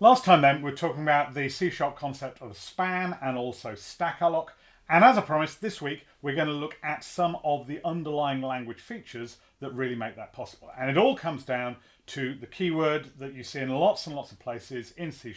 Last time then, we were talking about the C# concept of span and also stack alloc. And as I promised, this week we're going to look at some of the underlying language features that really make that possible. And it all comes down to the keyword that you see in lots and lots of places in C#,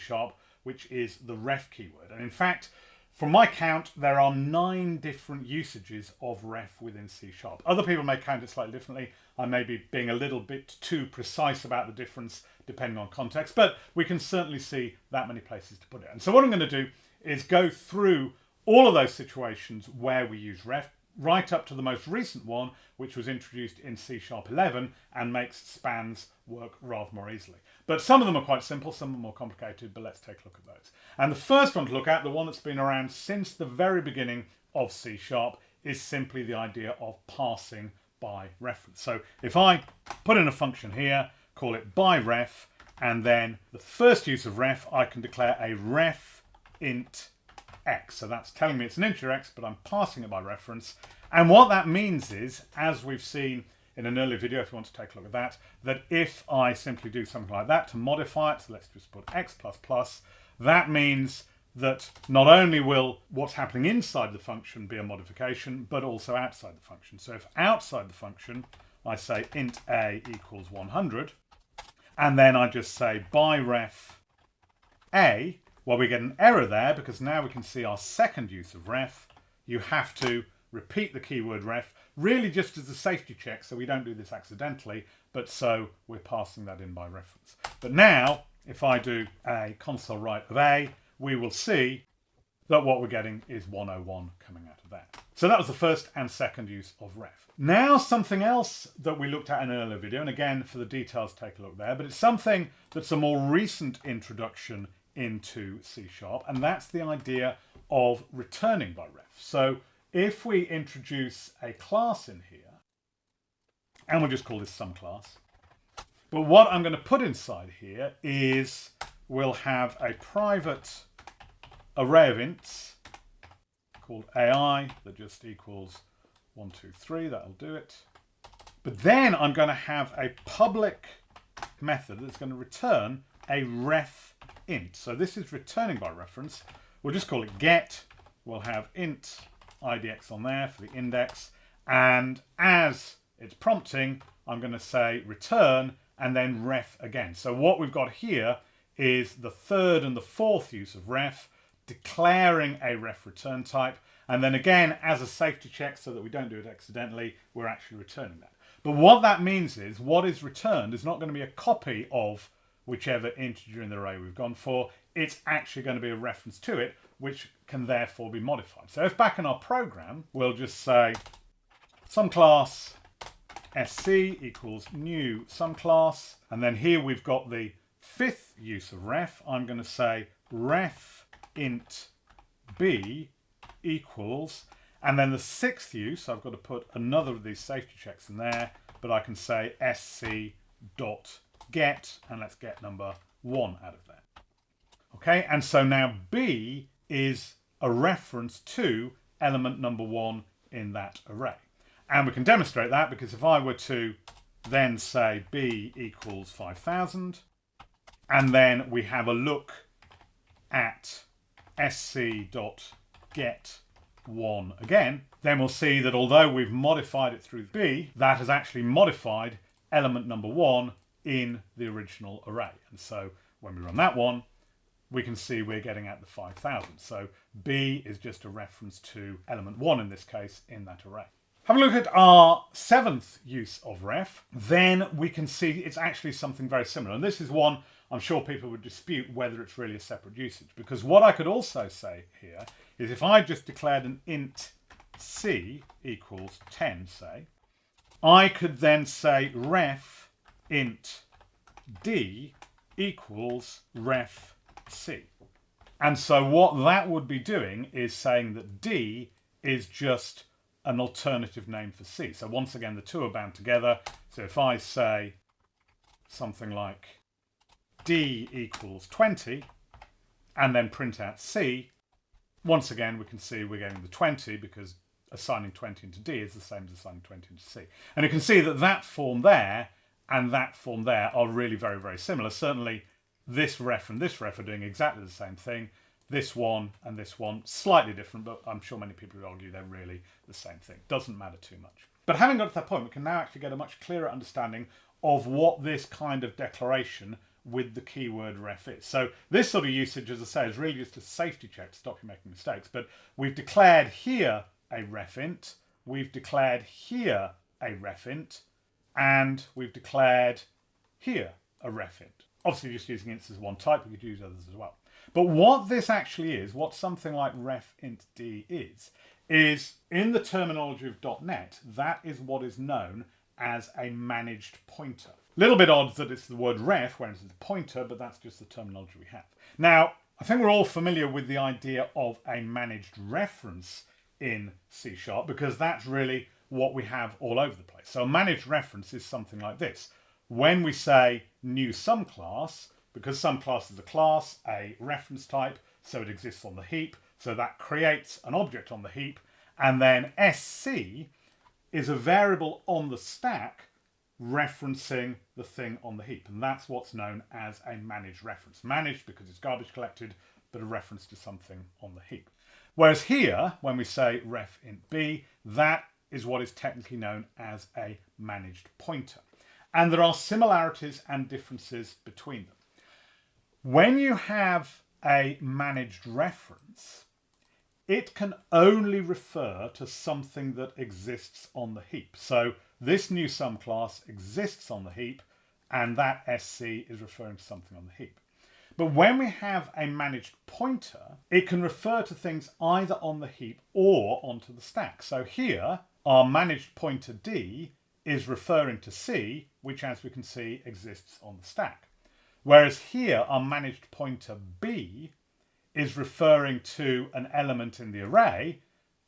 which is the ref keyword. And in fact, from my count, there are 9 different usages of ref within C#. Other people may count it slightly differently. I may be being a little bit too precise about the difference depending on context, but we can certainly see that many places to put it. And so what I'm going to do is go through all of those situations where we use ref, right up to the most recent one, which was introduced in C#11 and makes spans work rather more easily. But some of them are quite simple, some are more complicated, but let's take a look at those. And the first one to look at, the one that's been around since the very beginning of C#, is simply the idea of passing by reference. So if I put in a function here, call it by ref, and then the first use of ref, I can declare a ref int x. So that's telling me it's an integer x, but I'm passing it by reference. And what that means is, as we've seen in an earlier video, if you want to take a look at that, that if I simply do something like that to modify it, so let's just put x++, that means that not only will what's happening inside the function be a modification, but also outside the function. So if outside the function, I say int a equals 100, and then I just say by ref a, well, we get an error there because now we can see our second use of ref. You have to repeat the keyword ref, really just as a safety check, so we don't do this accidentally, but so we're passing that in by reference. But now, if I do a console write of a, we will see that what we're getting is 101 coming out of that. So that was the first and second use of ref. Now something else that we looked at in an earlier video, and again for the details take a look there, but it's something that's a more recent introduction into C#, and that's the idea of returning by ref. So if we introduce a class in here, and we'll just call this some class, but what I'm going to put inside here is we'll have a private array of ints called AI that just equals 1, 2, 3, that'll do it. But then I'm going to have a public method that's going to return a ref int. So this is returning by reference. We'll just call it get. We'll have int idx on there for the index. And as it's prompting, I'm going to say return and then ref again. So what we've got here is the third and the fourth use of ref, declaring a ref return type, and then again as a safety check so that we don't do it accidentally, we're actually returning that. But what that means is what is returned is not going to be a copy of whichever integer in the array we've gone for. It's actually going to be a reference to it, which can therefore be modified. So if back in our program we'll just say some class sc equals new some class, and then here we've got the fifth use of ref. I'm going to say ref int b equals, and then the sixth use, I've got to put another of these safety checks in there, but I can say sc dot get, and let's get number 1 out of that. Okay, and so now b is a reference to element number 1 in that array. And we can demonstrate that because if I were to then say b equals 5000, and then we have a look at sc.get1 again, then we'll see that although we've modified it through b, that has actually modified element number 1 in the original array. And so when we run that one, we can see we're getting at the 5000. So b is just a reference to element 1 in this case in that array. Having a look at our seventh use of ref, then we can see it's actually something very similar. And this is one I'm sure people would dispute whether it's really a separate usage, because what I could also say here is if I just declared an int c equals 10, say, I could then say ref int d equals ref c. And so what that would be doing is saying that d is just an alternative name for c. So once again, the two are bound together. So if I say something like d equals 20 and then print out c, once again we can see we're getting the 20 because assigning 20 into d is the same as assigning 20 into c. And you can see that that form there and that form there are really very, very similar. Certainly this ref and this ref are doing exactly the same thing. This one and this one, slightly different, but I'm sure many people would argue they're really the same thing. Doesn't matter too much. But having got to that point, we can now actually get a much clearer understanding of what this kind of declaration with the keyword ref is. So this sort of usage, as I say, is really just a safety check to stop you making mistakes. But we've declared here a ref int, we've declared here a ref int, and we've declared here a ref int. Obviously, just using ints as one type, we could use others as well. But what this actually is, what something like ref int d is in the terminology of .NET, that is what is known as a managed pointer. Little bit odd that it's the word ref when it's a pointer, but that's just the terminology we have. Now, I think we're all familiar with the idea of a managed reference in C# because that's really what we have all over the place. So a managed reference is something like this. When we say new subclass, because subclass is a class, a reference type, so it exists on the heap, so that creates an object on the heap, and then SC is a variable on the stack referencing the thing on the heap, and that's what's known as a managed reference. Managed because it's garbage collected, but a reference to something on the heap. Whereas here, when we say ref int b, that is what is technically known as a managed pointer. And there are similarities and differences between them. When you have a managed reference, it can only refer to something that exists on the heap. So this new sum class exists on the heap, and that SC is referring to something on the heap. But when we have a managed pointer, it can refer to things either on the heap or onto the stack. So here, our managed pointer D is referring to C, which as we can see exists on the stack. Whereas here, our managed pointer B is referring to an element in the array,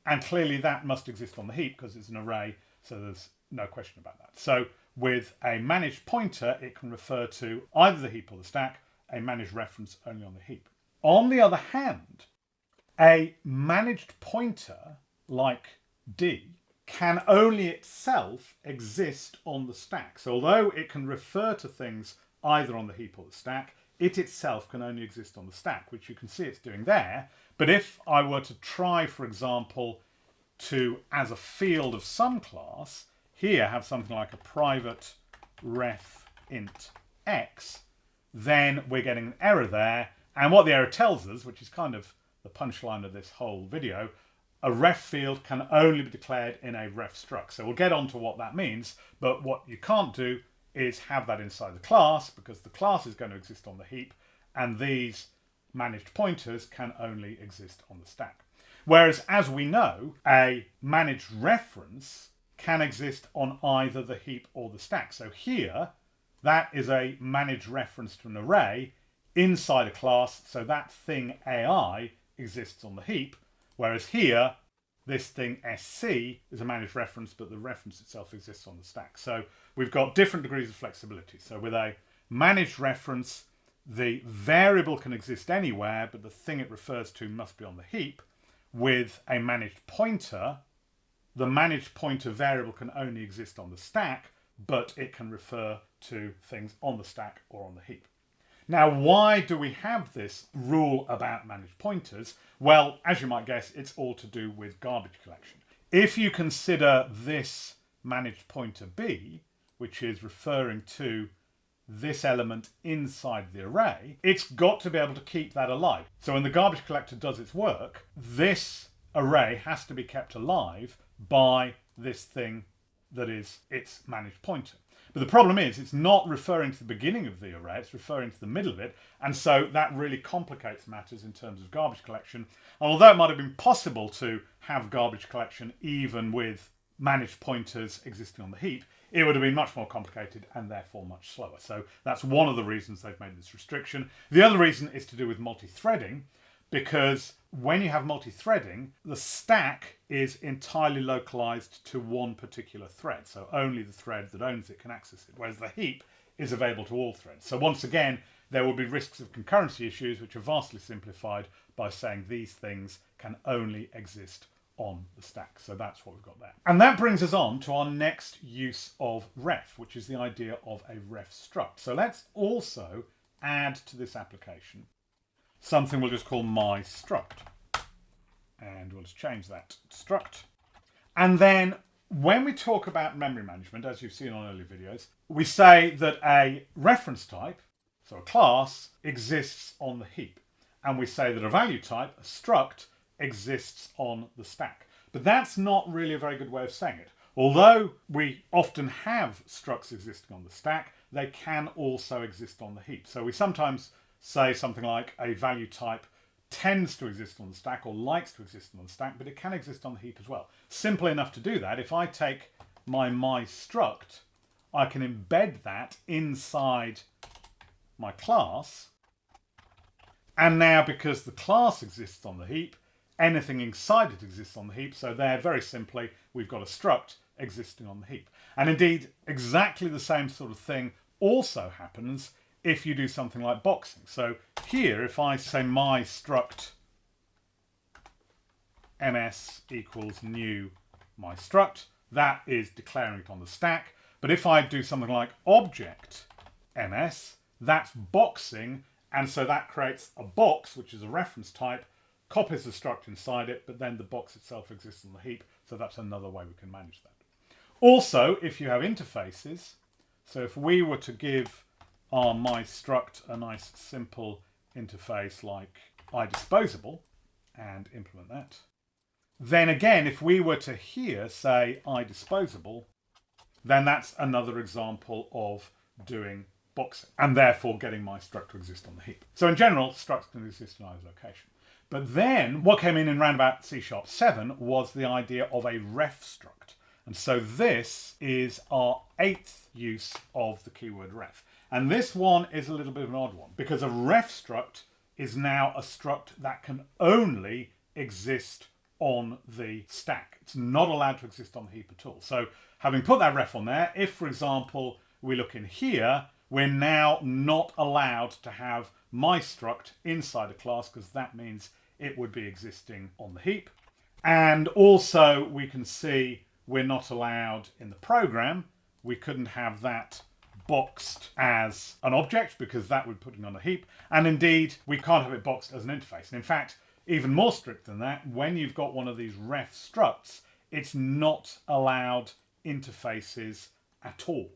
and clearly that must exist on the heap because it's an array, so there's no question about that. So with a managed pointer, it can refer to either the heap or the stack, a managed reference only on the heap. On the other hand, a managed pointer like D can only itself exist on the stack. So although it can refer to things either on the heap or the stack, it itself can only exist on the stack, which you can see it's doing there. But if I were to try, for example, to, as a field of some class, here have something like a private ref int x, then we're getting an error there. And what the error tells us, which is kind of the punchline of this whole video, a ref field can only be declared in a ref struct. So we'll get on to what that means, but what you can't do is have that inside the class because the class is going to exist on the heap and these managed pointers can only exist on the stack. Whereas, as we know, a managed reference can exist on either the heap or the stack. So here, that is a managed reference to an array inside a class, so that thing AI exists on the heap, whereas here, this thing SC is a managed reference, but the reference itself exists on the stack. So we've got different degrees of flexibility. So with a managed reference, the variable can exist anywhere, but the thing it refers to must be on the heap. With a managed pointer, the managed pointer variable can only exist on the stack, but it can refer to things on the stack or on the heap. Now, why do we have this rule about managed pointers? Well, as you might guess, it's all to do with garbage collection. If you consider this managed pointer B, which is referring to this element inside the array, it's got to be able to keep that alive. So when the garbage collector does its work, this array has to be kept alive by this thing that is its managed pointer. But the problem is it's not referring to the beginning of the array, it's referring to the middle of it, and so that really complicates matters in terms of garbage collection. And although it might have been possible to have garbage collection even with managed pointers existing on the heap, it would have been much more complicated and therefore much slower. So that's one of the reasons they've made this restriction. The other reason is to do with multi-threading, because when you have multi-threading, the stack is entirely localized to one particular thread. So only the thread that owns it can access it, whereas the heap is available to all threads. So once again, there will be risks of concurrency issues, which are vastly simplified by saying these things can only exist on the stack. So that's what we've got there. And that brings us on to our next use of ref, which is the idea of a ref struct. So let's also add to this application something we'll just call my struct. And we'll just change that to struct. And then when we talk about memory management, as you've seen on earlier videos, we say that a reference type, so a class, exists on the heap. And we say that a value type, a struct, exists on the stack. But that's not really a very good way of saying it. Although we often have structs existing on the stack, they can also exist on the heap. So we sometimes say something like a value type tends to exist on the stack or likes to exist on the stack, but it can exist on the heap as well. Simple enough to do that. If I take my struct, I can embed that inside my class. And now because the class exists on the heap, anything inside it exists on the heap. So there, very simply, we've got a struct existing on the heap. And indeed, exactly the same sort of thing also happens if you do something like boxing. So here, if I say my struct ms equals new my struct, that is declaring it on the stack. But if I do something like object ms, that's boxing, and so that creates a box, which is a reference type, copies the struct inside it, but then the box itself exists on the heap, so that's another way we can manage that. Also, if you have interfaces, so if we were to give our my struct a nice simple interface like iDisposable and implement that, then again, if we were to here say iDisposable, then that's another example of doing boxing and therefore getting my struct to exist on the heap. So in general, structs can exist in either location. But then what came in round about C#7 was the idea of a ref struct. And so this is our 8th use of the keyword ref. And this one is a little bit of an odd one because a ref struct is now a struct that can only exist on the stack. It's not allowed to exist on the heap at all. So having put that ref on there, if for example we look in here, we're now not allowed to have my struct inside a class because that means it would be existing on the heap. And also we can see we're not allowed in the program. We couldn't have that boxed as an object because that would put it on a heap. And indeed, we can't have it boxed as an interface. And in fact, even more strict than that, when you've got one of these ref structs, it's not allowed interfaces at all.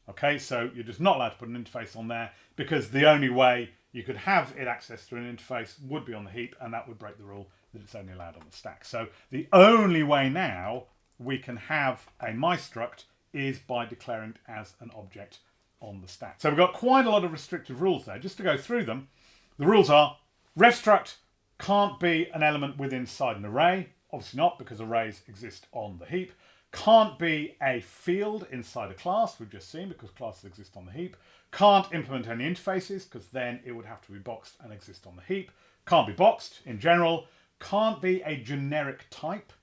Okay, so you're just not allowed to put an interface on there because the only way you could have it accessed through an interface would be on the heap, and that would break the rule that it's only allowed on the stack. So the only way now we can have a my struct is by declaring it as an object on the stack. So we've got quite a lot of restrictive rules there. Just to go through them, the rules are ref struct can't be an element within inside an array. Obviously not, because arrays exist on the heap. Can't be a field inside a class, we've just seen, because classes exist on the heap. Can't implement any interfaces, because then it would have to be boxed and exist on the heap. Can't be boxed in general. Can't be a generic type.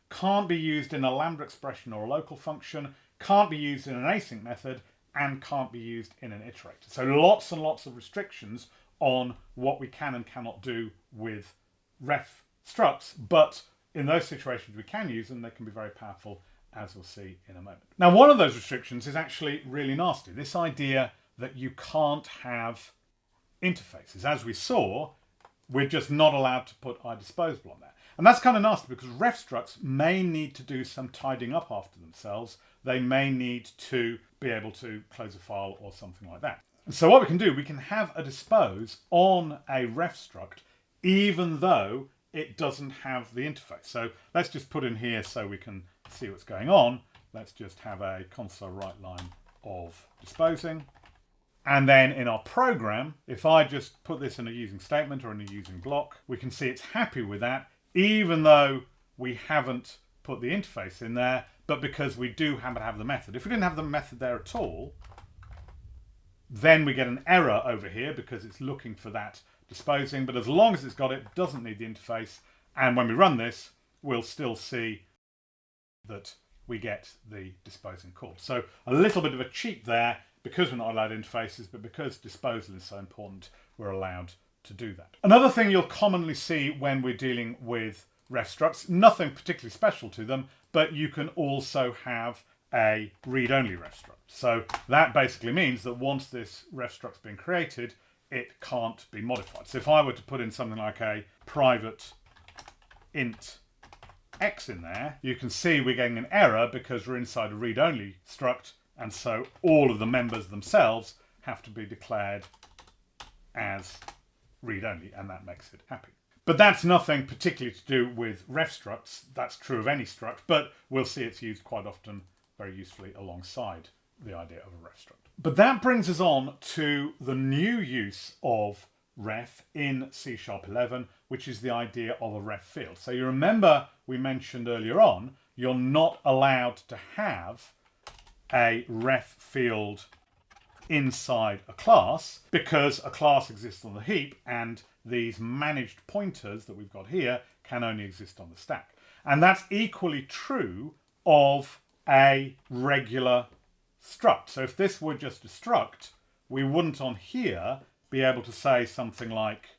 Can't be used in a lambda expression or a local function. Can't be used in an async method, and can't be used in an iterator. So lots and lots of restrictions on what we can and cannot do with ref structs, but in those situations we can use them. They can be very powerful, as we'll see in a moment. Now, one of those restrictions is actually really nasty. This idea that you can't have interfaces. As we saw, we're just not allowed to put iDisposable on there. And that's kind of nasty because ref structs may need to do some tidying up after themselves. They may need to be able to close a file or something like that. And so what we can do, we can have a dispose on a ref struct even though it doesn't have the interface. So let's just put in here so we can see what's going on. Let's just have a console write line of disposing. And then in our program, if I just put this in a using statement or in a using block, we can see it's happy with that, even though we haven't put the interface in there, but because we do happen to have the method. If we didn't have the method there at all, then we get an error over here because it's looking for that disposing, but as long as it's got it, it doesn't need the interface. And when we run this, we'll still see that we get the disposing call. So a little bit of a cheat there because we're not allowed interfaces, but because disposal is so important, we're allowed to do that. Another thing you'll commonly see when we're dealing with ref structs, nothing particularly special to them, but you can also have a read-only ref struct. So that basically means that once this ref struct's been created, it can't be modified. So if I were to put in something like a private int x in there, you can see we're getting an error because we're inside a read-only struct, and so all of the members themselves have to be declared as read-only, and that makes it happy. But that's nothing particularly to do with ref structs. That's true of any struct, but we'll see it's used quite often very usefully alongside the idea of a ref struct. But that brings us on to the new use of ref in C#11, which is the idea of a ref field. So you remember we mentioned earlier on, you're not allowed to have a ref field inside a class because a class exists on the heap and these managed pointers that we've got here can only exist on the stack. And that's equally true of a regular struct. So if this were just a struct, we wouldn't on here be able to say something like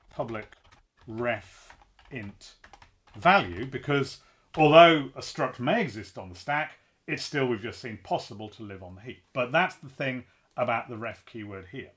public ref int value, because although a struct may exist on the stack, it's still, we've just seen, possible to live on the heap. But that's the thing about the ref keyword here.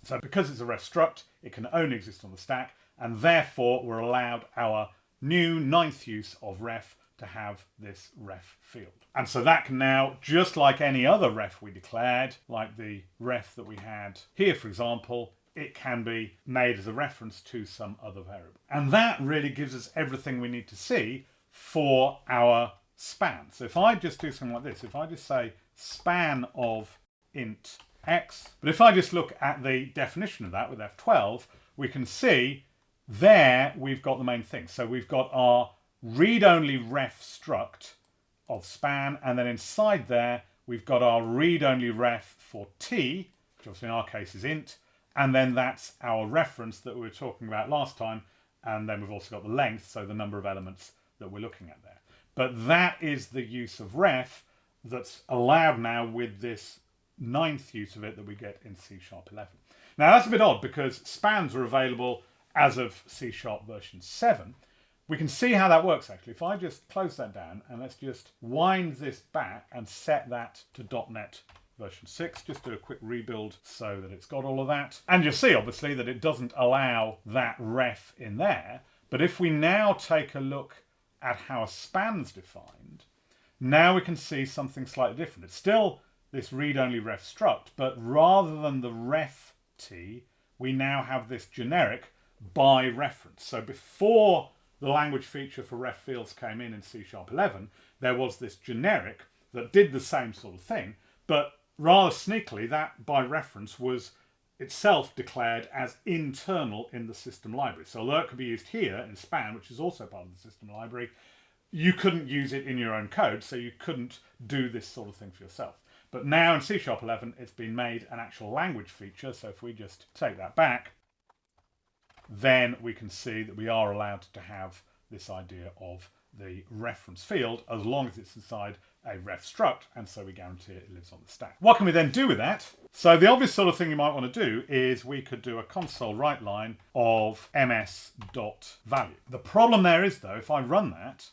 So because it's a ref struct, it can only exist on the stack, and therefore we're allowed our new 9th use of ref to have this ref field. And so that can now, just like any other ref we declared, like the ref that we had here, for example, it can be made as a reference to some other variable. And that really gives us everything we need to see for our span. So if I just do something like this, if I just say span of int x, but if I just look at the definition of that with F12, we can see there we've got the main thing. So we've got our read-only ref struct of span, and then inside there we've got our read-only ref for t, which obviously in our case is int, and then that's our reference that we were talking about last time, and then we've also got the length, so the number of elements that we're looking at there. But that is the use of ref that's allowed now with this 9th use of it that we get in C#11. Now that's a bit odd because spans are available as of C# version 7. We can see how that works actually. If I just close that down and let's just wind this back and set that to .NET version 6, just do a quick rebuild so that it's got all of that. And you'll see obviously that it doesn't allow that ref in there. But if we now take a look at how a span's defined, now we can see something slightly different. It's still this read-only ref struct, but rather than the ref t, we now have this generic by reference. So before the language feature for ref fields came in C#11, there was this generic that did the same sort of thing, but rather sneakily, that by reference was itself declared as internal in the system library. So although it could be used here in span, which is also part of the system library, you couldn't use it in your own code, so you couldn't do this sort of thing for yourself. But now in C#11, it's been made an actual language feature. So if we just take that back, then we can see that we are allowed to have this idea of the reference field as long as it's inside a ref struct, and so we guarantee it lives on the stack. What can we then do with that? So the obvious sort of thing you might want to do is we could do a console write line of ms.value. The problem there is though, if I run that,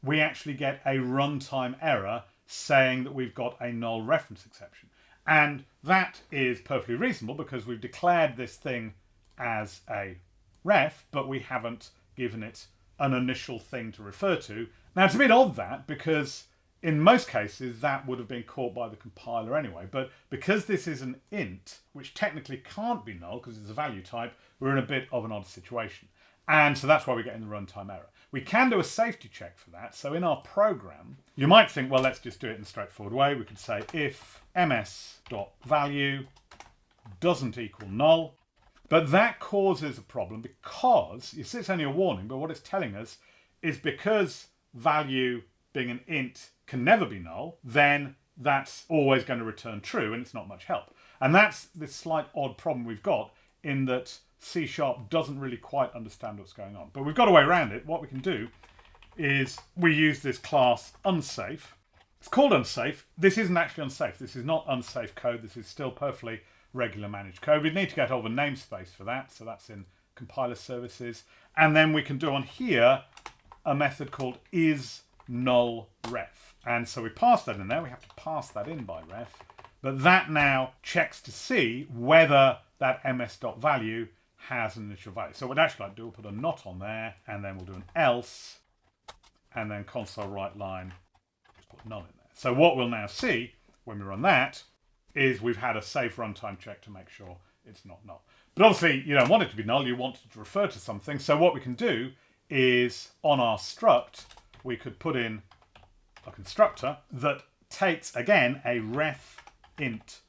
we actually get a runtime error saying that we've got a null reference exception. And that is perfectly reasonable because we've declared this thing as a ref, but we haven't given it an initial thing to refer to. Now it's a bit odd that, because in most cases that would have been caught by the compiler anyway, but because this is an int, which technically can't be null because it's a value type, we're in a bit of an odd situation. And so that's why we're getting the runtime error. We can do a safety check for that. So in our program, you might think, well, let's just do it in a straightforward way. We could say if ms.value doesn't equal null, but that causes a problem because, you see it's only a warning, but what it's telling us is because value being an int can never be null, then that's always going to return true and it's not much help. And that's this slight odd problem we've got in that C# doesn't really quite understand what's going on. But we've got a way around it. What we can do is we use this class unsafe. It's called unsafe. This isn't actually unsafe. This is not unsafe code. This is still perfectly regular managed code. We need to get over namespace for that. So that's in compiler services. And then we can do on here a method called isNullRef. And so we pass that in there. We have to pass that in by ref. but that now checks to see whether that ms.value has an initial value. So what I'd actually like to do, we'll put a not on there, and then we'll do an else, and then console write line, just put none in there. So what we'll now see when we run that is we've had a safe runtime check to make sure it's not null. But obviously you don't want it to be null, you want it to refer to something. So what we can do is on our struct, we could put in a constructor that takes, again, a ref int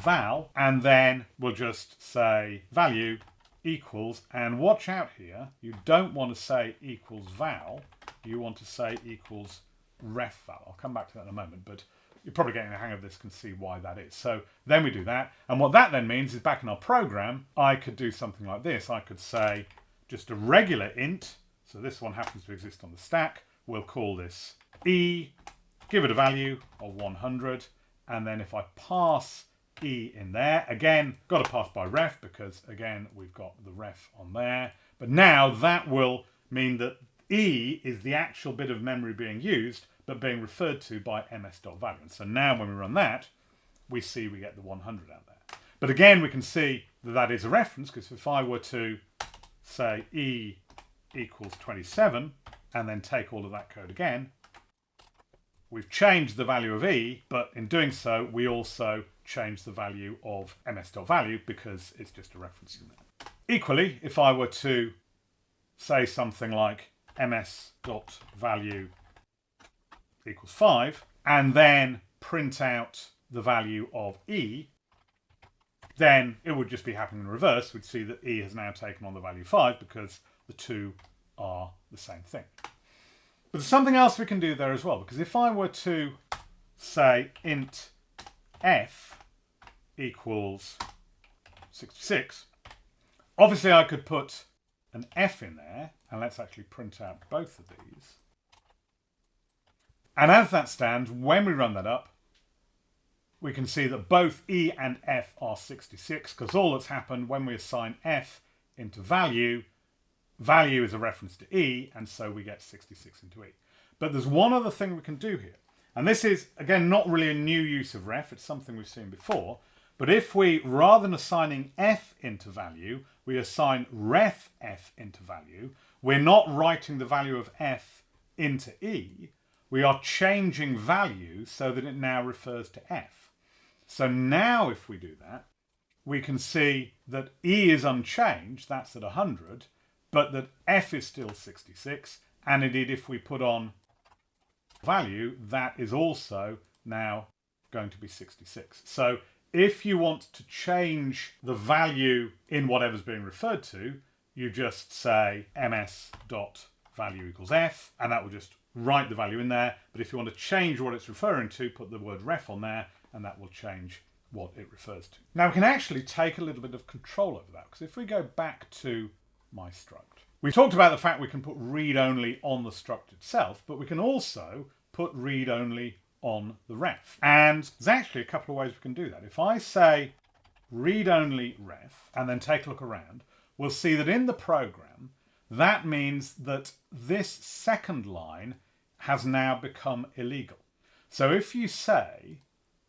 val, and then we'll just say value equals, and watch out here, you don't want to say equals val, you want to say equals ref val. I'll come back to that in a moment, but you're probably getting the hang of this, can see why that is. So then we do that, and what that then means is back in our program, I could do something like this. I could say just a regular int, so this one happens to exist on the stack, we'll call this e, give it a value of 100, and then if I pass e in there, again, got to pass by ref because, again, we've got the ref on there. But now that will mean that e is the actual bit of memory being used, but being referred to by ms.value. And so now when we run that, we see we get the 100 out there. But again, we can see that that is a reference, because if I were to say e equals 27, and then take all of that code again, we've changed the value of e, but in doing so, we also change the value of ms.value because it's just a reference in there. Equally, if I were to say something like ms.value equals 5, and then print out the value of e, then it would just be happening in reverse. We'd see that e has now taken on the value 5 because the two are the same thing. But there's something else we can do there as well, because if I were to say int f equals 66, obviously I could put an f in there, and let's actually print out both of these. And as that stands, when we run that up, we can see that both e and f are 66, because all that's happened when we assign f into value, value is a reference to e, and so we get 66 into e. But there's one other thing we can do here. And this is, again, not really a new use of ref, it's something we've seen before. But if we, rather than assigning f into value, we assign ref f into value, we're not writing the value of f into e, we are changing value so that it now refers to f. So now if we do that, we can see that e is unchanged, that's at 100, but that f is still 66, and indeed if we put on value, that is also now going to be 66. So if you want to change the value in whatever's being referred to, you just say ms.value equals f, and that will just write the value in there. But if you want to change what it's referring to, put the word ref on there, and that will change what it refers to. Now we can actually take a little bit of control over that, because if we go back to my struct, we talked about the fact we can put read-only on the struct itself, but we can also put read-only on the ref. And there's actually a couple of ways we can do that. If I say read-only ref, and then take a look around, we'll see that in the program, that means that this second line has now become illegal. So if you say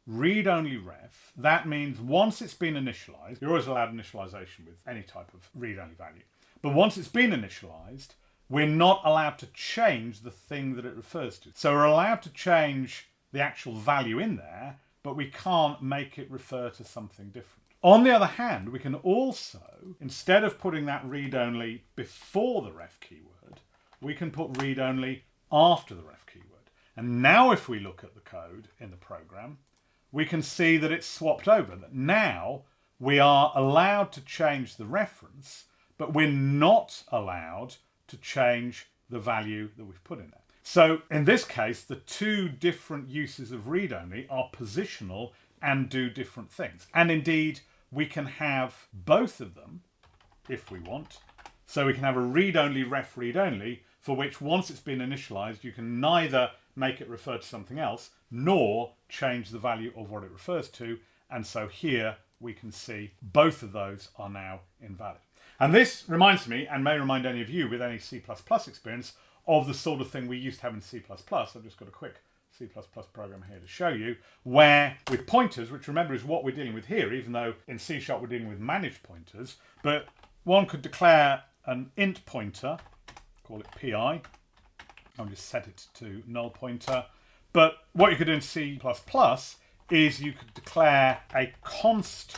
read-only ref, that means once it's been initialized, you're always allowed initialization with any type of read-only value. But once it's been initialized, we're not allowed to change the thing that it refers to. So we're allowed to change the actual value in there, but we can't make it refer to something different. On the other hand, we can also, instead of putting that read-only before the ref keyword, we can put read-only after the ref keyword. And now if we look at the code in the program, we can see that it's swapped over, that now we are allowed to change the reference, but we're not allowed to change the value that we've put in there. So in this case, the two different uses of read-only are positional and do different things. And indeed, we can have both of them if we want. So we can have a read-only ref read-only, for which once it's been initialized, you can neither make it refer to something else, nor change the value of what it refers to. And so here we can see both of those are now invalid. And this reminds me, and may remind any of you with any C++ experience, of the sort of thing we used to have in C++. I've just got a quick C++ program here to show you, where with pointers, which remember is what we're dealing with here, even though in C# we're dealing with managed pointers, but one could declare an int pointer, call it pi. I'll just set it to null pointer. But what you could do in C++ is you could declare a const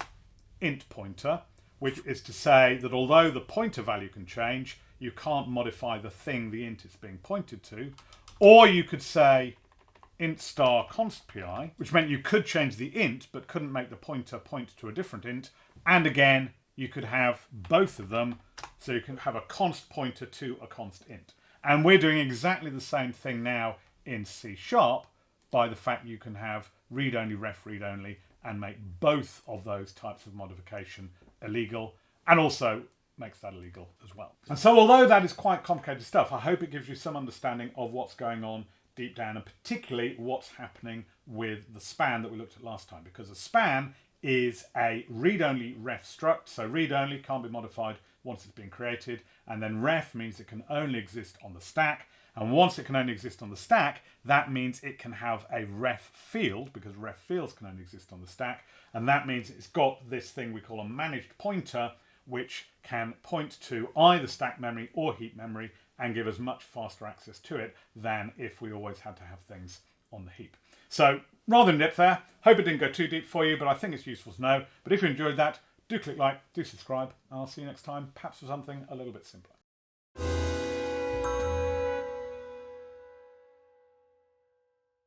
int pointer, which is to say that although the pointer value can change, you can't modify the thing the int is being pointed to. Or you could say int star const pi, which meant you could change the int but couldn't make the pointer point to a different int. And again, you could have both of them, so you can have a const pointer to a const int. And we're doing exactly the same thing now in C# by the fact you can have read-only, ref read-only, and make both of those types of modification illegal, and also makes that illegal as well. And so although that is quite complicated stuff, I hope it gives you some understanding of what's going on deep down, and particularly what's happening with the span that we looked at last time, because a span is a read-only ref struct, so read-only can't be modified once it's been created, and then ref means it can only exist on the stack, and once it can only exist on the stack, that means it can have a ref field, because ref fields can only exist on the stack, and that means it's got this thing we call a managed pointer, which can point to either stack memory or heap memory and give us much faster access to it than if we always had to have things on the heap. So rather in depth there, hope it didn't go too deep for you, but I think it's useful to know. But if you enjoyed that, do click like, do subscribe, and I'll see you next time, perhaps for something a little bit simpler.